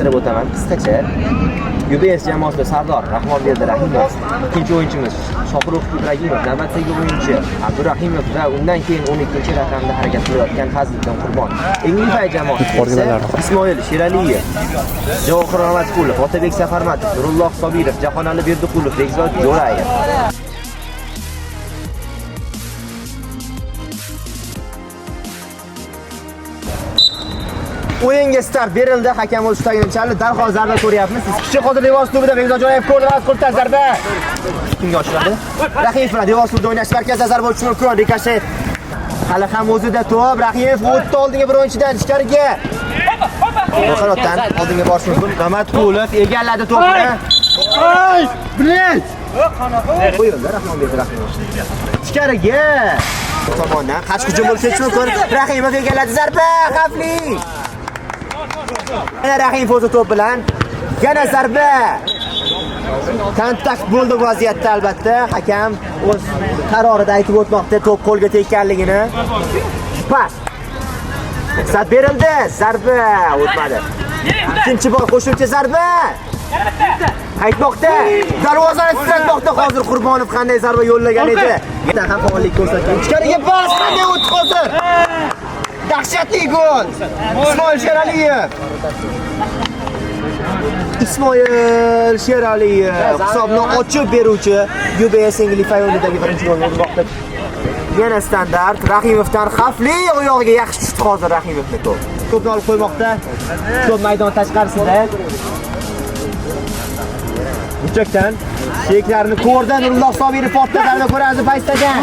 tushuntirib o'taman qisqacha. UBS jamoasida Sardor Rahmonberdi Rahimov, ikkinchi o'yinchimiz Shokirov Ibragimov, navbatdagi o'yinchi Abdurahimov va undan keyin 12-raqamda harakat qilayotgan Fazliddin Qurbon. Englifay jamoasida Ismoil Sheraliyev, Javohir Ramatqulov, Otabek Safarmatov, Nurulloh Sobirov, Jahonali Berdiqulov, Bekzod Jo'rayev. O'yinga start berildi. Hakam o'z ustagini chaldi. Darhol zarba ko'ryapmiz. Kichik hozir devor ustida Bekzod Jo'rayev ko'rdi. Mazkur zarba. Kimga ochiladi? Rahimov bilan devor ustida o'ynash markazida zarba uchun mumkin. Rikoshet. Hali ham o'zida to'p. Rahimov o'tdi oldinga bir o'yinchidan ichkariga. Qanotdan oldinga borish mumkin. Ramatqulov egalladi to'pni. Ay! Bilet! Qo'yildi Rahmonbek Rahimov. Ichkariga. Tomondan qach hujum bo'lishi mumkin. Rahimov egalladi zarba. Xavfli. Yana Rahimov o'zi to'p bilan yana zarba. Kontakt bo'ldi vaziyatda albatta. Hakam o'z qarorida aytib o'tmoqda to'p qo'lga tekkanligini. Pas. Sat berildi. Zarba o'tmadi. Ikkinchi bor qo'shimcha zarba. Aytmoqda. Darvozani titratmoqda hozir Qurbonov qanday zarba yo'llagan edi. Yana ham faollik ko'rsatgan. Ichkariga pas qanday o'tdi hozir. Dahshatli gol. Ismoil Sheraliyev. Ismoil Sheraliyev hisobni ochib beruvchi UBS Englifay o'yinidagi birinchi golni urmoqda. Yana standart. Rahimovdan xavfli oyog'iga yaxshi tushdi hozir Rahimovni to'p. To'pni olib qo'ymoqda. To'p maydon tashqarisida. Buchakdan sheklarini ko'rdi. Nurulloh Sobirov portlaganini ko'ramiz paystagan.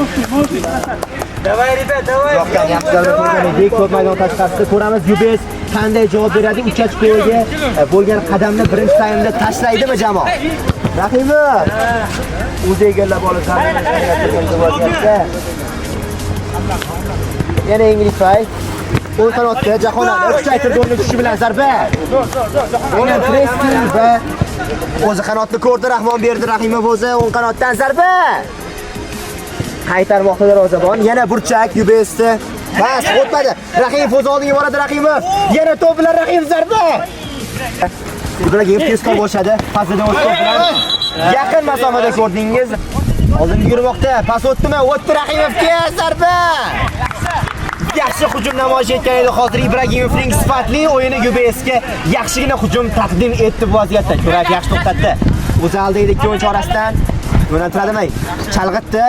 Davay ribet, davay. Yo'qdan yaxshi zarba ko'rgan edik. To'p maydon tashqarisida ko'ramiz. UBS qanday javob beradi? 3-ochkoga bo'lgan qadamni birinchi taymda tashlaydimi jamoa? Rahimov o'zi egallab olib vaziyatda. Yana Englifay o'ng qanotda Jahonali kuchaytirdi o'rni tushishi bilan zarba. Yana pressing va o'zi qanotni ko'rdi. Rahmonberdi Rahimov o'zi o'ng qanotdan zarba. Qaytarmoqda darvozabon. Yana burchak UBS'da. Bas, o'tmadi. Rahimov o'z oldiga boradi Rahimov. Yana to'p bilan Rahimov zarba. Ibragimov tezkor boshadi. Fazliddin o'z to'p bilan yaqin masofada ko'rdingiz. Oldinga yurmoqda. Pas o'tdimi? O'tdi Rahimovga zarba. Yaxshi hujum namoyish etgan edi hozir Ibragimovning sifatli o'yini UBS'ga yaxshigina hujum taqdim etdi bu vaziyatda. Jo'rayev yaxshi to'xtatdi. O'zi aldaydi ikki o'yinchi orasidan. Yo'naltiradimi? Chalg'itdi.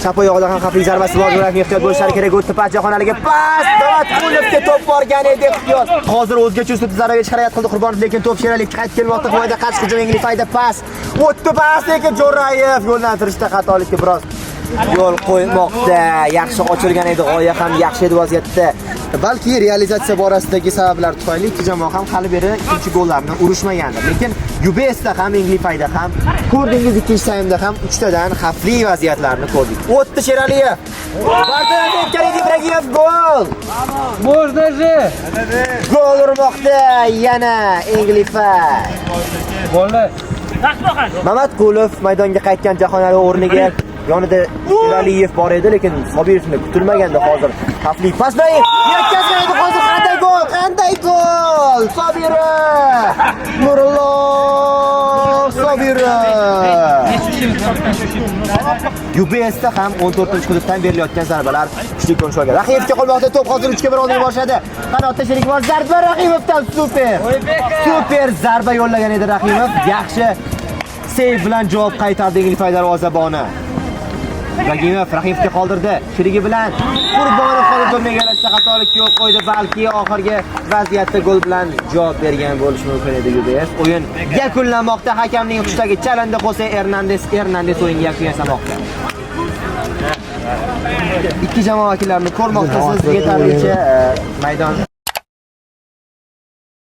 Chap oyog'ida ham xavfli zarbasi bor. Jo'rayev ehtiyot bo'lishlari kerak. O'tdi pas Jahonaliga. Pas Ramatqulovga to'p borgan edi ehtiyot. Hozir o'zgacha ustida zarba berish harakat qildi Qurbonov, lekin to'p Sheraliyev qaytib kelmoqda. Foyda qarshi hujum Englifayda pas. O'tdi pas, lekin Jo'rayev yo'llantirishda xatolikka biroz yo'l qo'ymoqda. Yaxshi ochilgan edi, g'oya ham yaxshi edi vaziyatda. Balki realizatsiya borasidagi sabablar tufayli ikki jamoa ham hali beri ikkinchi gollarni urishmagandi. Lekin UBS'da ham Englifayda ham ko'rdingiz ikkinchi taymda ham 3 tadan xavfli vaziyatlarni ko'rdik. O'tdi Sheraliyev. Bartaraf etgan Ibragimov gol. Можна Gol urmoqda yana Englifay. Gollar. Mamatqulov maydonga qaytgan Jahonali o'rniga yonida Sheraliyev bor edi, lekin Sobirovni kutilmaganda hozir xavfli pasdan yetkazgan edi. Hozir qanday gol? Qanday gol? Sobirov! Nurulloh Sobirov! UBS'da ham 14-hududdan berilayotgan zarbalar kuchli ko'rinish olgan. Rahimovga qolmoqda to'p hozir 3-ga 1 oldiga boshladi. Qanotda sherik bor. Zarba Rahimovdan super. Super zarba yo'llagan edi Rahimov. Yaxshi seyv bilan javob qaytardi Englifay darvozaboni. Ibragimov Rahimovga qoldirdi. Sherigi bilan Qurbonov qolib bo'lmay galashda xatolik yo'q qo'ydi. Balki oxirgi vaziyatda gol bilan javob bergan bo'lishi mumkin edi UBS. O'yin yakunlanmoqda. Hakamning hushidagi chalindi Jose Hernandez o'yinni yakunlamoqda. Ikki jamoa vakillarini ko'rmoqdasiz. Yetarlicha maydon